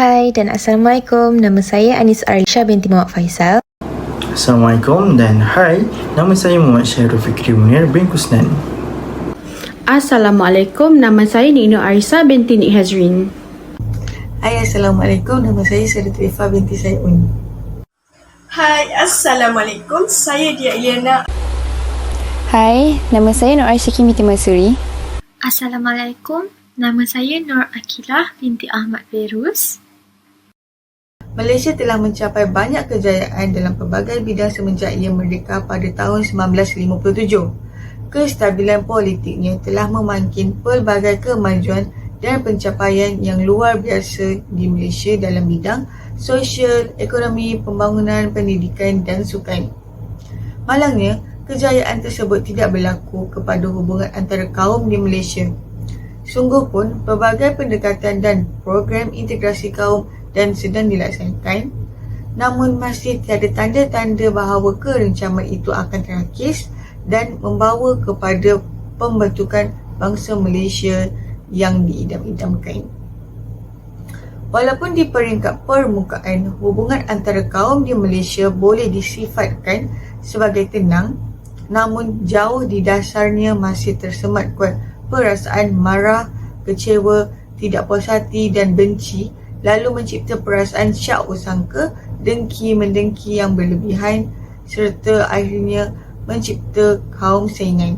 Hai dan Assalamualaikum, nama saya Anis Arisha binti Muhammad Faisal. Assalamualaikum dan hai, nama saya Muhammad Syahrul Fikri Munir bin Kusnan. Assalamualaikum, nama saya Nik Nur Arisa binti Nik Hazrin. Hai, Assalamualaikum, nama saya Syahrul Ifah binti Sayun. Hai, Assalamualaikum, saya Dia Iliana. Hai, nama saya Nur Aisyah binti Masuri. Assalamualaikum, nama saya Nur Akilah binti Ahmad Berus. Malaysia telah mencapai banyak kejayaan dalam pelbagai bidang semenjak ia merdeka pada tahun 1957. Kestabilan politiknya telah memakin pelbagai kemajuan dan pencapaian yang luar biasa di Malaysia dalam bidang sosial, ekonomi, pembangunan, pendidikan dan sukan. Malangnya, kejayaan tersebut tidak berlaku kepada hubungan antara kaum di Malaysia. Sungguh pun, pelbagai pendekatan dan program integrasi kaum dan sedang dilaksanakan, namun masih tiada tanda-tanda bahawa kerencaman itu akan terakis dan membawa kepada pembentukan bangsa Malaysia yang diidam-idamkan. Walaupun di peringkat permukaan, hubungan antara kaum di Malaysia boleh disifatkan sebagai tenang, namun jauh di dasarnya masih tersemat kuat perasaan marah, kecewa, tidak puas hati dan benci, lalu mencipta perasaan syak sangka, dengki-mendengki yang berlebihan serta akhirnya mencipta kaum saingan.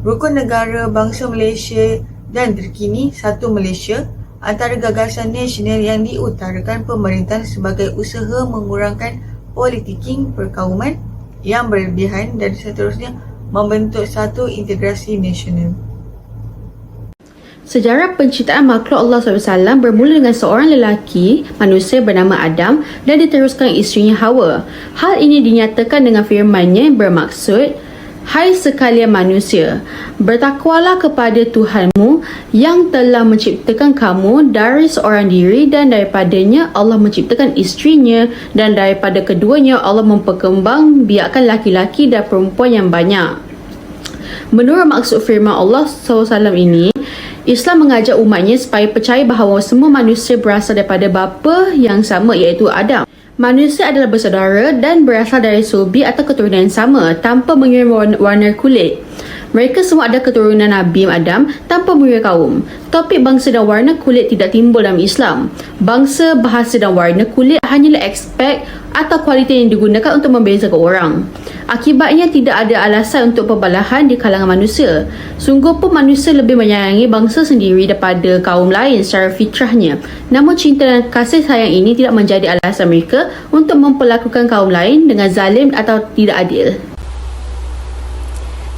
Rukun negara bangsa Malaysia dan terkini Satu Malaysia antara gagasan nasional yang diutarakan pemerintahan sebagai usaha mengurangkan politiking perkauman yang berlebihan dan seterusnya membentuk satu integrasi nasional. Sejarah penciptaan makhluk Allah SAW bermula dengan seorang lelaki manusia bernama Adam dan diteruskan isterinya Hawa. Hal ini dinyatakan dengan firman-Nya yang bermaksud, hai sekalian manusia, bertakwalah kepada Tuhanmu yang telah menciptakan kamu dari seorang diri dan daripadanya Allah menciptakan isterinya dan daripada keduanya Allah memperkembang biakkan laki-laki dan perempuan yang banyak. Menurut maksud firman Allah SAW ini, Islam mengajak umatnya supaya percaya bahawa semua manusia berasal daripada bapa yang sama iaitu Adam. Manusia adalah bersaudara dan berasal dari sulbi atau keturunan yang sama tanpa mengira warna kulit. Mereka semua adalah keturunan Nabi Adam tanpa mengira kaum. Topik bangsa dan warna kulit tidak timbul dalam Islam. Bangsa, bahasa dan warna kulit hanyalah aspek atau kualiti yang digunakan untuk membezakan orang. Akibatnya tidak ada alasan untuk perbalahan di kalangan manusia. Sungguh pun manusia lebih menyayangi bangsa sendiri daripada kaum lain secara fitrahnya. Namun cinta dan kasih sayang ini tidak menjadi alasan mereka untuk memperlakukan kaum lain dengan zalim atau tidak adil.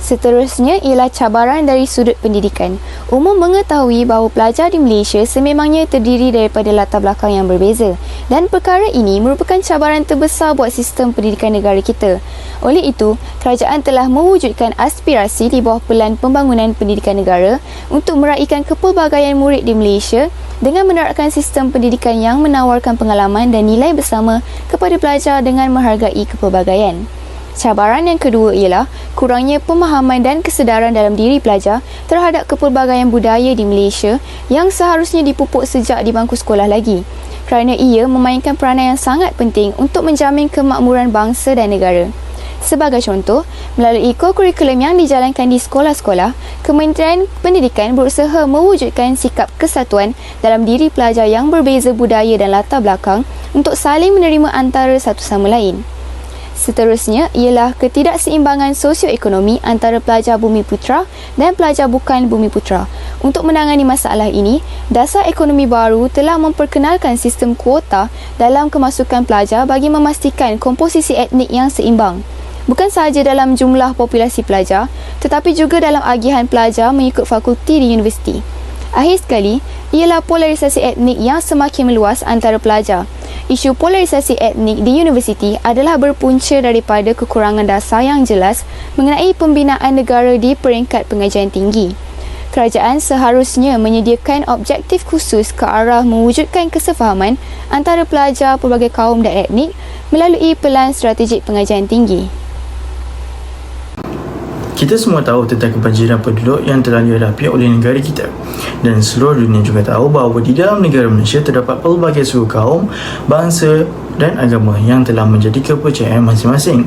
Seterusnya ialah cabaran dari sudut pendidikan. Umum mengetahui bahawa pelajar di Malaysia sememangnya terdiri daripada latar belakang yang berbeza dan perkara ini merupakan cabaran terbesar buat sistem pendidikan negara kita. Oleh itu, kerajaan telah mewujudkan aspirasi di bawah Pelan Pembangunan Pendidikan Negara untuk meraihkan kepelbagaian murid di Malaysia dengan menerapkan sistem pendidikan yang menawarkan pengalaman dan nilai bersama kepada pelajar dengan menghargai kepelbagaian. Cabaran yang kedua ialah kurangnya pemahaman dan kesedaran dalam diri pelajar terhadap kepelbagaian budaya di Malaysia yang seharusnya dipupuk sejak di bangku sekolah lagi, kerana ia memainkan peranan yang sangat penting untuk menjamin kemakmuran bangsa dan negara. Sebagai contoh, melalui kurikulum yang dijalankan di sekolah-sekolah, Kementerian Pendidikan berusaha mewujudkan sikap kesatuan dalam diri pelajar yang berbeza budaya dan latar belakang untuk saling menerima antara satu sama lain. Seterusnya ialah ketidakseimbangan sosioekonomi antara pelajar Bumi Putera dan pelajar bukan Bumi Putera. Untuk menangani masalah ini, Dasar Ekonomi Baru telah memperkenalkan sistem kuota dalam kemasukan pelajar bagi memastikan komposisi etnik yang seimbang. Bukan sahaja dalam jumlah populasi pelajar, tetapi juga dalam agihan pelajar mengikut fakulti di universiti. Akhir sekali, ialah polarisasi etnik yang semakin meluas antara pelajar. Isu polarisasi etnik di universiti adalah berpunca daripada kekurangan dasar yang jelas mengenai pembinaan negara di peringkat pengajian tinggi. Kerajaan seharusnya menyediakan objektif khusus ke arah mewujudkan kesefahaman antara pelajar pelbagai kaum dan etnik melalui Pelan Strategik Pengajian Tinggi. Kita Kita semua tahu tentang kebanjiran penduduk yang telah dihadapi oleh negara kita, dan seluruh dunia juga tahu bahawa di dalam negara Malaysia terdapat pelbagai suku kaum, bangsa dan agama yang telah menjadi kepercayaan masing-masing.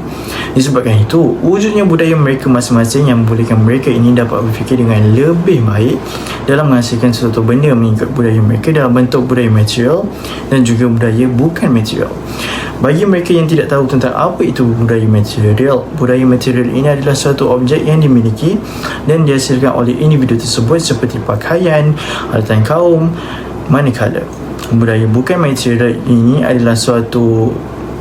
Disebabkan itu, wujudnya budaya mereka masing-masing yang membolehkan mereka ini dapat berfikir dengan lebih baik dalam menghasilkan sesuatu benda mengikut budaya mereka dalam bentuk budaya material dan juga budaya bukan material. Bagi mereka yang tidak tahu tentang apa itu budaya material ini adalah suatu objek yang dimiliki dan dihasilkan oleh individu tersebut seperti pakaian, alatan kaum, manakala budaya bukan material ini adalah suatu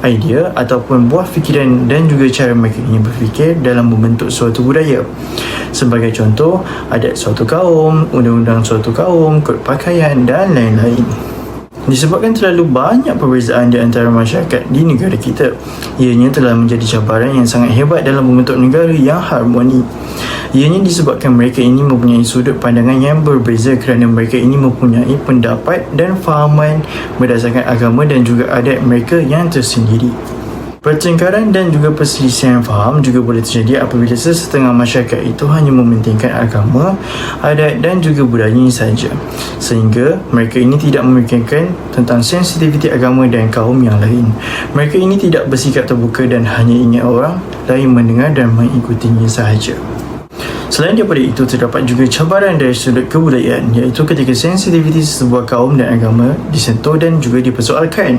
idea ataupun buah fikiran dan juga cara mereka ini berfikir dalam membentuk suatu budaya. Sebagai contoh, adat suatu kaum, undang-undang suatu kaum, kod pakaian dan lain-lain. Disebabkan terlalu banyak perbezaan di antara masyarakat di negara kita, ianya telah menjadi cabaran yang sangat hebat dalam membentuk negara yang harmoni. Ianya disebabkan mereka ini mempunyai sudut pandangan yang berbeza kerana mereka ini mempunyai pendapat dan fahaman berdasarkan agama dan juga adat mereka yang tersendiri. Pertengkaran dan juga perselisihan faham juga boleh terjadi apabila sesetengah masyarakat itu hanya mementingkan agama, adat dan juga budayanya sahaja, sehingga mereka ini tidak memikirkan tentang sensitiviti agama dan kaum yang lain. Mereka ini tidak bersikap terbuka dan hanya ingin orang lain mendengar dan mengikutinya sahaja. Selain daripada itu, terdapat juga cabaran dari sudut kebudayaan, iaitu ketika sensitiviti sebuah kaum dan agama disentuh dan juga dipersoalkan.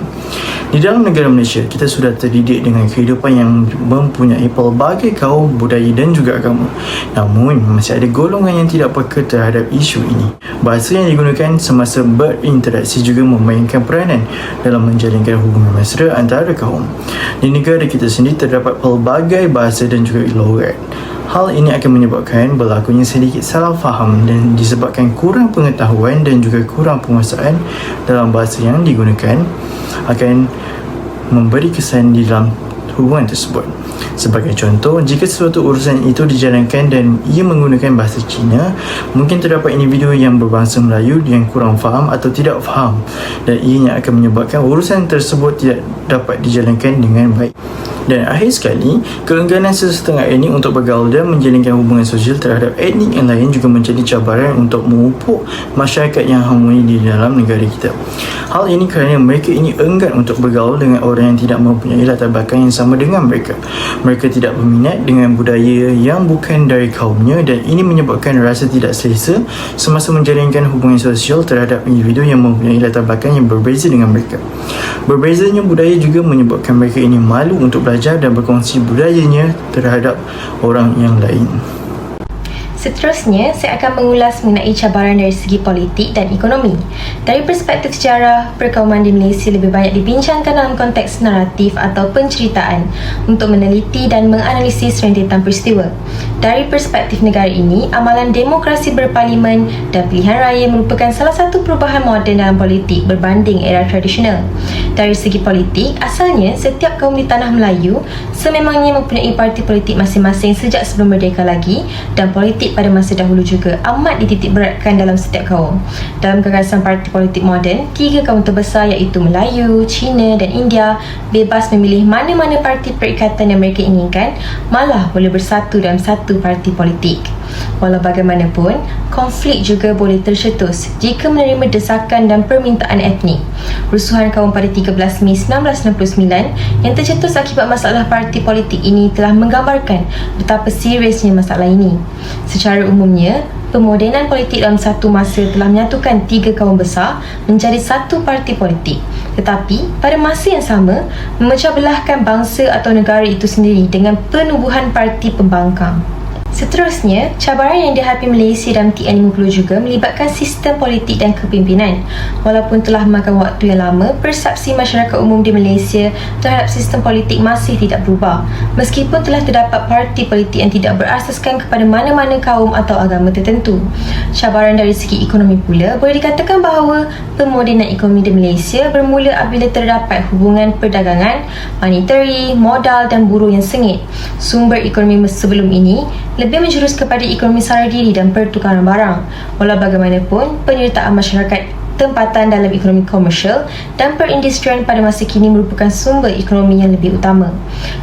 Di dalam negara Malaysia, kita sudah terdidik dengan kehidupan yang mempunyai pelbagai kaum, budaya dan juga agama. Namun, masih ada golongan yang tidak peka terhadap isu ini. Bahasa yang digunakan semasa berinteraksi juga memainkan peranan dalam menjalinkan hubungan mesra antara kaum. Di negara kita sendiri terdapat pelbagai bahasa dan juga logat. Hal ini akan menyebabkan berlakunya sedikit salah faham dan disebabkan kurang pengetahuan dan juga kurang penguasaan dalam bahasa yang digunakan akan memberi kesan di dalam hubungan tersebut. Sebagai contoh, jika sesuatu urusan itu dijalankan dan ia menggunakan bahasa Cina, mungkin terdapat individu yang berbangsa Melayu yang kurang faham atau tidak faham, dan ianya akan menyebabkan urusan tersebut tidak dapat dijalankan dengan baik. Dan akhir sekali, keengganan sesetengah etnik untuk bergaul dan menjalinkan hubungan sosial terhadap etnik yang lain juga menjadi cabaran untuk memupuk masyarakat yang harmoni di dalam negara kita. Hal ini kerana mereka ini enggan untuk bergaul dengan orang yang tidak mempunyai latar belakang yang sama dengan mereka. Mereka tidak berminat dengan budaya yang bukan dari kaumnya, dan ini menyebabkan rasa tidak selesa semasa menjalinkan hubungan sosial terhadap individu yang mempunyai latar belakang yang berbeza dengan mereka. Berbezanya budaya juga menyebabkan mereka ini malu untuk belajar dan berkongsi budayanya terhadap orang yang lain. Seterusnya, saya akan mengulas mengenai cabaran dari segi politik dan ekonomi. Dari perspektif sejarah, perkauman di Malaysia lebih banyak dibincangkan dalam konteks naratif atau penceritaan untuk meneliti dan menganalisis rentetan peristiwa. Dari perspektif negara ini, amalan demokrasi berparlimen dan pilihan raya merupakan salah satu perubahan moden dalam politik berbanding era tradisional. Dari segi politik, asalnya setiap kaum di tanah Melayu sememangnya mempunyai parti politik masing-masing sejak sebelum merdeka lagi, dan politik pada masa dahulu juga amat dititik beratkan dalam setiap kaum. Dalam gagasan parti politik moden, 3 kaum terbesar iaitu Melayu, Cina dan India bebas memilih mana-mana parti perikatan yang mereka inginkan, malah boleh bersatu dalam satu parti politik. Walau bagaimanapun, konflik juga boleh tercetus jika menerima desakan dan permintaan etnik. Rusuhan kaum pada 13 Mei 1969 yang tercetus akibat masalah parti politik ini telah menggambarkan betapa seriusnya masalah ini. Secara umumnya, pemodenan politik dalam satu masa telah menyatukan 3 kaum besar menjadi satu parti politik. Tetapi, pada masa yang sama, memecah belahkan bangsa atau negara itu sendiri dengan penubuhan parti pembangkang. Seterusnya, cabaran yang dihadapi Malaysia dalam TN50 juga melibatkan sistem politik dan kepimpinan. Walaupun telah memakan waktu yang lama, persepsi masyarakat umum di Malaysia terhadap sistem politik masih tidak berubah, meskipun telah terdapat parti politik yang tidak berasaskan kepada mana-mana kaum atau agama tertentu. Cabaran dari segi ekonomi pula boleh dikatakan bahawa pemodenan ekonomi di Malaysia bermula apabila terdapat hubungan perdagangan, monetary, modal dan buruh yang sengit. Sumber ekonomi sebelum ini lebih menjurus kepada ekonomi sara diri dan pertukaran barang. Walau bagaimanapun, penyertaan masyarakat tempatan dalam ekonomi komersial dan perindustrian pada masa kini merupakan sumber ekonomi yang lebih utama.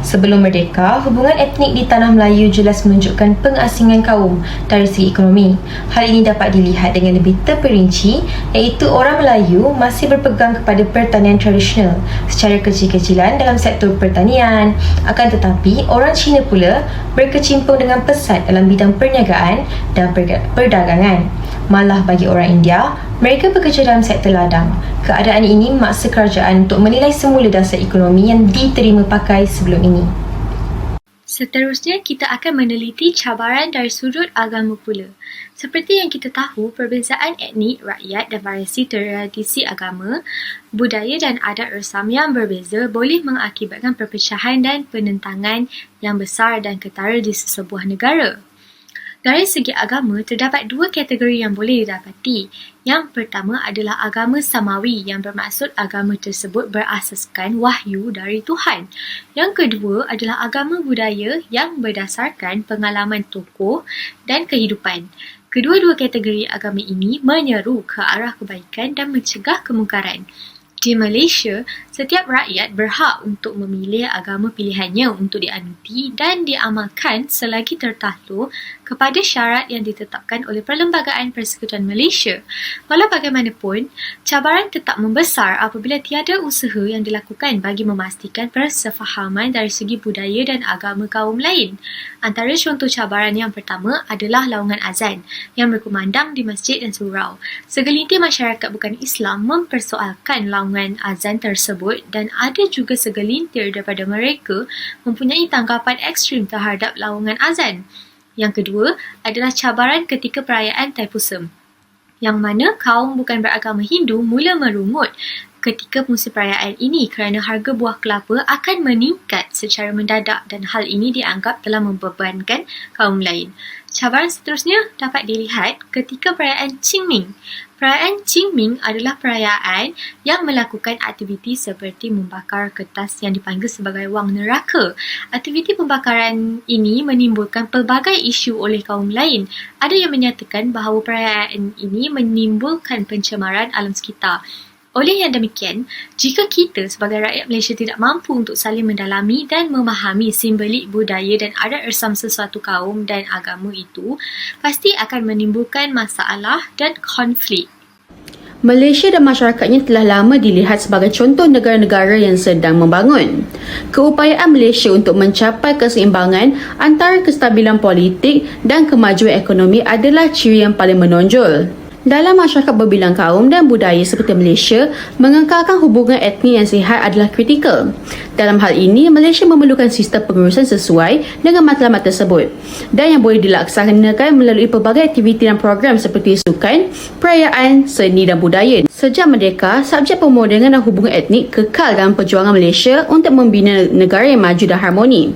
Sebelum merdeka, hubungan etnik di tanah Melayu jelas menunjukkan pengasingan kaum dari segi ekonomi. Hal ini dapat dilihat dengan lebih terperinci, iaitu orang Melayu masih berpegang kepada pertanian tradisional secara kecil-kecilan dalam sektor pertanian. Akan tetapi, orang Cina pula berkecimpung dengan pesat dalam bidang perniagaan dan perdagangan. Malah bagi orang India, mereka bekerja dalam sektor ladang. Keadaan ini memaksa kerajaan untuk menilai semula dasar ekonomi yang diterima pakai sebelum ini. Seterusnya, kita akan meneliti cabaran dari sudut agama pula. Seperti yang kita tahu, perbezaan etnik, rakyat dan variasi tradisi agama, budaya dan adat resam yang berbeza boleh mengakibatkan perpecahan dan penentangan yang besar dan ketara di sesebuah negara. Dari segi agama, terdapat dua kategori yang boleh didapati. Yang pertama adalah agama samawi yang bermaksud agama tersebut berasaskan wahyu dari Tuhan. Yang kedua adalah agama budaya yang berdasarkan pengalaman tokoh dan kehidupan. Kedua-dua kategori agama ini menyeru ke arah kebaikan dan mencegah kemungkaran. Di Malaysia, setiap rakyat berhak untuk memilih agama pilihannya untuk dianuti dan diamalkan selagi tertakluk kepada syarat yang ditetapkan oleh Perlembagaan Persekutuan Malaysia. Walau bagaimanapun, cabaran tetap membesar apabila tiada usaha yang dilakukan bagi memastikan persefahaman dari segi budaya dan agama kaum lain. Antara contoh cabaran yang pertama adalah laungan azan yang berkumandang di masjid dan surau. Segelintir masyarakat bukan Islam mempersoalkan laungan azan tersebut dan ada juga segelintir daripada mereka mempunyai tanggapan ekstrim terhadap laungan azan. Yang kedua adalah cabaran ketika perayaan Thaipusam, yang mana kaum bukan beragama Hindu mula merungut ketika musim perayaan ini kerana harga buah kelapa akan meningkat secara mendadak dan hal ini dianggap telah membebankan kaum lain. Cabaran seterusnya dapat dilihat ketika perayaan Qingming. Perayaan Qingming adalah perayaan yang melakukan aktiviti seperti membakar kertas yang dipanggil sebagai wang neraka. Aktiviti pembakaran ini menimbulkan pelbagai isu oleh kaum lain. Ada yang menyatakan bahawa perayaan ini menimbulkan pencemaran alam sekitar. Oleh yang demikian, jika kita sebagai rakyat Malaysia tidak mampu untuk saling mendalami dan memahami simbolik budaya dan adat resam sesuatu kaum dan agama itu, pasti akan menimbulkan masalah dan konflik. Malaysia dan masyarakatnya telah lama dilihat sebagai contoh negara-negara yang sedang membangun. Keupayaan Malaysia untuk mencapai keseimbangan antara kestabilan politik dan kemajuan ekonomi adalah ciri yang paling menonjol. Dalam masyarakat berbilang kaum dan budaya seperti Malaysia, mengekalkan hubungan etnik yang sihat adalah kritikal. Dalam hal ini, Malaysia memerlukan sistem pengurusan sesuai dengan matlamat tersebut dan yang boleh dilaksanakan melalui pelbagai aktiviti dan program seperti sukan, perayaan, seni dan budaya. Sejak merdeka, subjek pemodenan dan hubungan etnik kekal dalam perjuangan Malaysia untuk membina negara yang maju dan harmoni.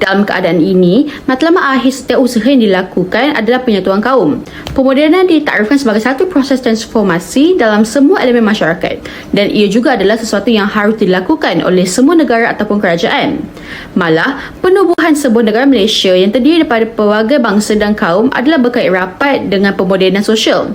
Dalam keadaan ini, matlamat akhir setiap usaha yang dilakukan adalah penyatuan kaum. Pemodenan ditakdirkan sebagai satu proses transformasi dalam semua elemen masyarakat dan ia juga adalah sesuatu yang harus dilakukan oleh semua negara ataupun kerajaan. Malah, penubuhan sebuah negara Malaysia yang terdiri daripada pelbagai bangsa dan kaum adalah berkait rapat dengan pemodenan sosial.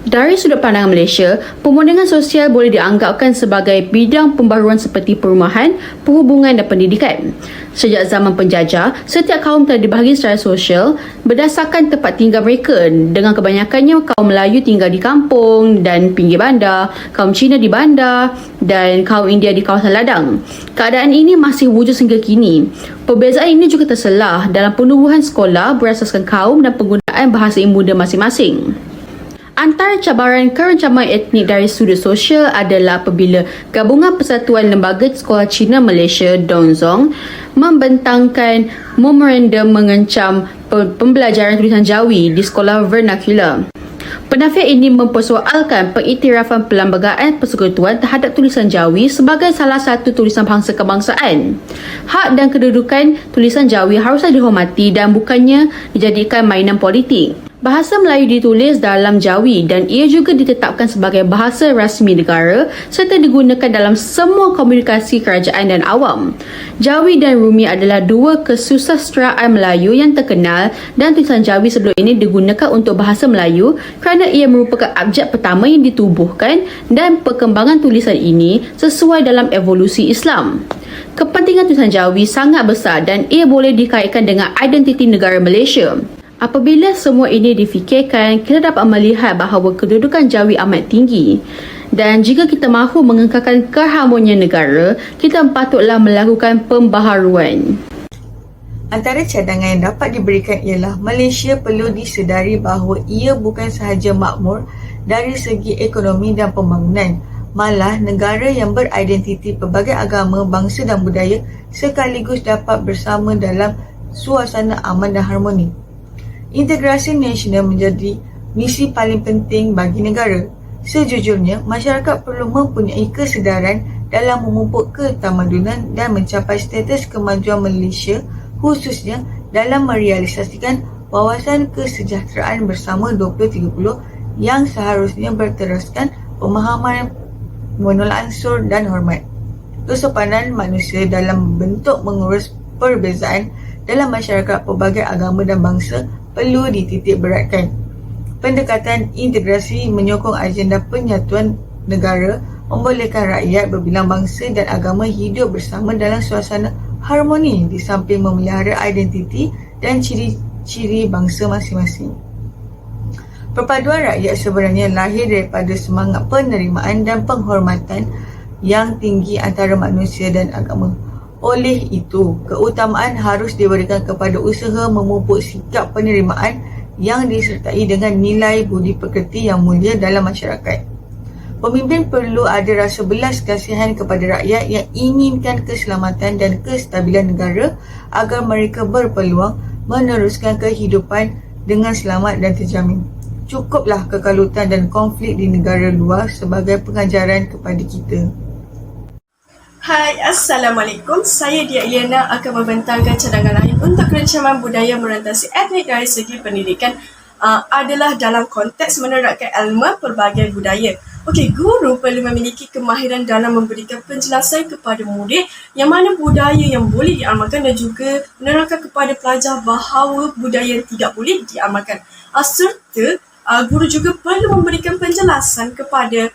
Dari sudut pandangan Malaysia, pemodenan sosial boleh dianggapkan sebagai bidang pembaharuan seperti perumahan, perhubungan dan pendidikan. Sejak zaman penjajah, setiap kaum telah dibahagi secara sosial berdasarkan tempat tinggal mereka, dengan kebanyakannya kaum Melayu tinggal di kampung dan pinggir bandar, kaum Cina di bandar dan kaum India di kawasan ladang. Keadaan ini masih wujud sehingga kini. Perbezaan ini juga terselah dalam penubuhan sekolah berasaskan kaum dan penggunaan bahasa ibunda masing-masing. Antara cabaran kerencaman etnik dari sudut sosial adalah apabila Gabungan Persatuan Lembaga Sekolah Cina Malaysia (DONZONG) membentangkan memorandum mengancam pembelajaran tulisan Jawi di sekolah vernakular. Penafian ini mempersoalkan pengiktirafan Perlembagaan Persekutuan terhadap tulisan Jawi sebagai salah satu tulisan bangsa kebangsaan. Hak dan kedudukan tulisan Jawi haruslah dihormati dan bukannya dijadikan mainan politik. Bahasa Melayu ditulis dalam Jawi dan ia juga ditetapkan sebagai bahasa rasmi negara serta digunakan dalam semua komunikasi kerajaan dan awam. Jawi dan Rumi adalah dua kesusasteraan Melayu yang terkenal dan tulisan Jawi sebelum ini digunakan untuk bahasa Melayu kerana ia merupakan abjad pertama yang ditubuhkan dan perkembangan tulisan ini sesuai dalam evolusi Islam. Kepentingan tulisan Jawi sangat besar dan ia boleh dikaitkan dengan identiti negara Malaysia. Apabila semua ini difikirkan, kita dapat melihat bahawa kedudukan Jawi amat tinggi. Dan jika kita mahu mengekalkan keharmonian negara, kita patutlah melakukan pembaharuan. Antara cadangan yang dapat diberikan ialah Malaysia perlu disedari bahawa ia bukan sahaja makmur dari segi ekonomi dan pembangunan, malah negara yang beridentiti pelbagai agama, bangsa dan budaya sekaligus dapat bersama dalam suasana aman dan harmoni. Integrasi nasional menjadi misi paling penting bagi negara. Sejujurnya, masyarakat perlu mempunyai kesedaran dalam memupuk ketamadunan dan mencapai status kemajuan Malaysia, khususnya dalam merealisasikan wawasan kesejahteraan bersama 2030 yang seharusnya berteraskan pemahaman menolak ansur dan hormat. Kesopanan manusia dalam bentuk mengurus perbezaan dalam masyarakat pelbagai agama dan bangsa perlu dititik beratkan. Pendekatan integrasi menyokong agenda penyatuan negara, membolehkan rakyat berbilang bangsa dan agama hidup bersama dalam suasana harmoni di samping memelihara identiti dan ciri-ciri bangsa masing-masing. Perpaduan rakyat sebenarnya lahir daripada semangat penerimaan dan penghormatan yang tinggi antara manusia dan agama. Oleh itu, keutamaan harus diberikan kepada usaha memupuk sikap penerimaan yang disertai dengan nilai budi pekerti yang mulia dalam masyarakat. Pemimpin perlu ada rasa belas kasihan kepada rakyat yang inginkan keselamatan dan kestabilan negara agar mereka berpeluang meneruskan kehidupan dengan selamat dan terjamin. Cukuplah kekalutan dan konflik di negara luar sebagai pengajaran kepada kita. Hai, Assalamualaikum. Saya Dia Iliana akan membentangkan cadangan lain untuk kerencaman budaya merentasi etnik dari segi pendidikan adalah dalam konteks menerapkan ilmu pelbagai budaya. Okey, guru perlu memiliki kemahiran dalam memberikan penjelasan kepada murid yang mana budaya yang boleh diamalkan dan juga menerangkan kepada pelajar bahawa budaya yang tidak boleh diamalkan. Serta guru juga perlu memberikan penjelasan kepada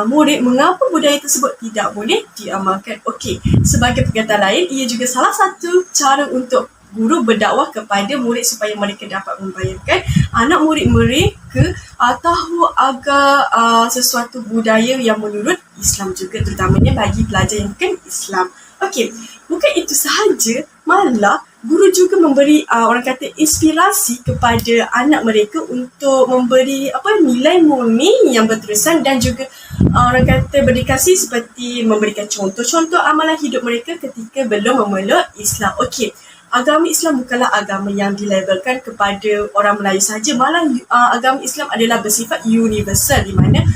murid mengapa budaya tersebut tidak boleh diamalkan. Okey, sebagai perkataan lain, ia juga salah satu cara untuk guru berdakwah kepada murid supaya mereka dapat membayangkan anak murid mereka tahu agar sesuatu budaya yang menurut Islam juga, terutamanya bagi pelajar yang bukan Islam. Okey, bukan itu sahaja, malah guru juga memberi orang kata inspirasi kepada anak mereka untuk memberi nilai murni yang berterusan dan juga orang kata berdedikasi seperti memberikan contoh-contoh amalan hidup mereka ketika belum memeluk Islam. Okey, agama Islam bukanlah agama yang dilabelkan kepada orang Melayu sahaja, malah agama Islam adalah bersifat universal di mana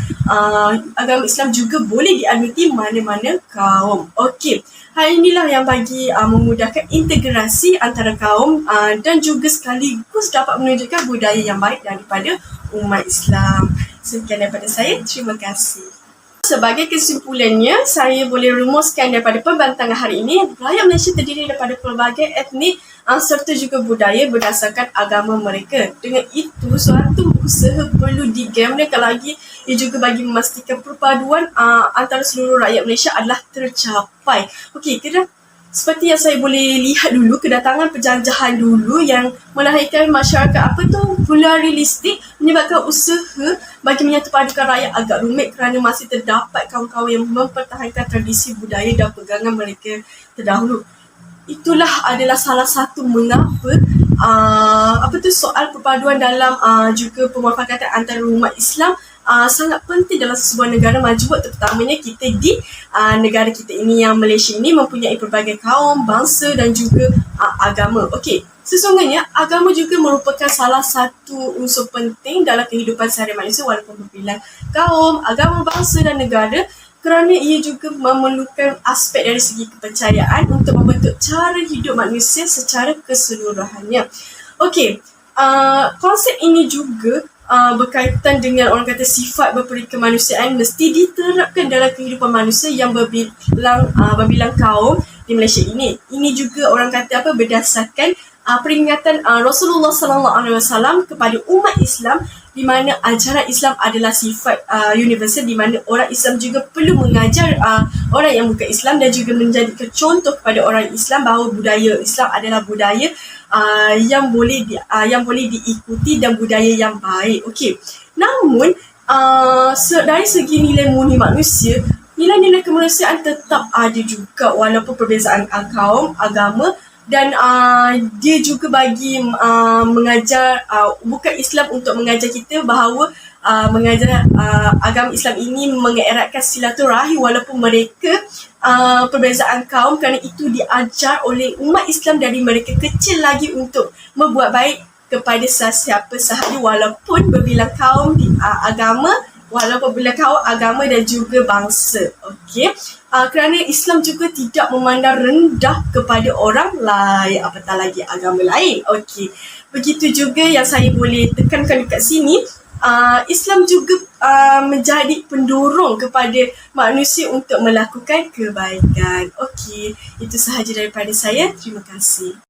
agama Islam juga boleh dianuti mana-mana kaum. Okey, hal inilah yang bagi memudahkan integrasi antara kaum dan juga sekaligus dapat menunjukkan budaya yang baik daripada umat Islam. Sekian daripada saya, terima kasih. Sebagai kesimpulannya, saya boleh rumuskan daripada pembantangan hari ini, rakyat Malaysia terdiri daripada pelbagai etnik serta juga budaya berdasarkan agama mereka. Dengan itu, suatu usaha perlu digemblengkan lagi, ia juga bagi memastikan perpaduan antara seluruh rakyat Malaysia adalah tercapai. Okey, seperti yang saya boleh lihat dulu, kedatangan penjajahan dulu yang melahirkan masyarakat pluralistik menyebabkan usaha bagi menyatupadukan rakyat agak rumit kerana masih terdapat kaum-kaum yang mempertahankan tradisi budaya dan pegangan mereka terdahulu. Itulah adalah salah satu mengapa soal perpaduan dalam juga pemuafakatan antara umat Islam sangat penting dalam sebuah negara maju, terutamanya kita di negara kita ini yang Malaysia ini mempunyai pelbagai kaum, bangsa dan juga agama. Okey, sesungguhnya agama juga merupakan salah satu unsur penting dalam kehidupan seharian manusia walaupun berbilang kaum, agama, bangsa dan negara, kerana ia juga memerlukan aspek dari segi kepercayaan untuk membentuk cara hidup manusia secara keseluruhannya. Okey, konsep ini juga berkaitan dengan orang kata sifat berperikemanusiaan mesti diterapkan dalam kehidupan manusia yang berbilang kaum di Malaysia ini. Ini juga orang kata berdasarkan peringatan Rasulullah SAW kepada umat Islam, di mana ajaran Islam adalah sifat universal, di mana orang Islam juga perlu mengajar orang yang bukan Islam dan juga menjadikan contoh kepada orang Islam bahawa budaya Islam adalah budaya yang boleh diikuti dan budaya yang baik. Okey. Namun dari segi nilai murni manusia, nilai-nilai kemanusiaan tetap ada juga walaupun perbezaan kaum, agama, dan dia juga bagi mengajar bukan Islam untuk mengajar kita bahawa mengajar agama Islam ini mengeratkan silaturahim walaupun mereka perbezaan kaum, kerana itu diajar oleh umat Islam dari mereka kecil lagi untuk membuat baik kepada sesiapa sahaja walaupun berbilang kaum agama, walaupun berbilang kaum agama dan juga bangsa. Okey. Kerana Islam juga tidak memandang rendah kepada orang lain, apatah lagi agama lain. Okey. Begitu juga yang saya boleh tekankan dekat sini, Islam juga menjadi pendorong kepada manusia untuk melakukan kebaikan. Okey, itu sahaja daripada saya. Terima kasih.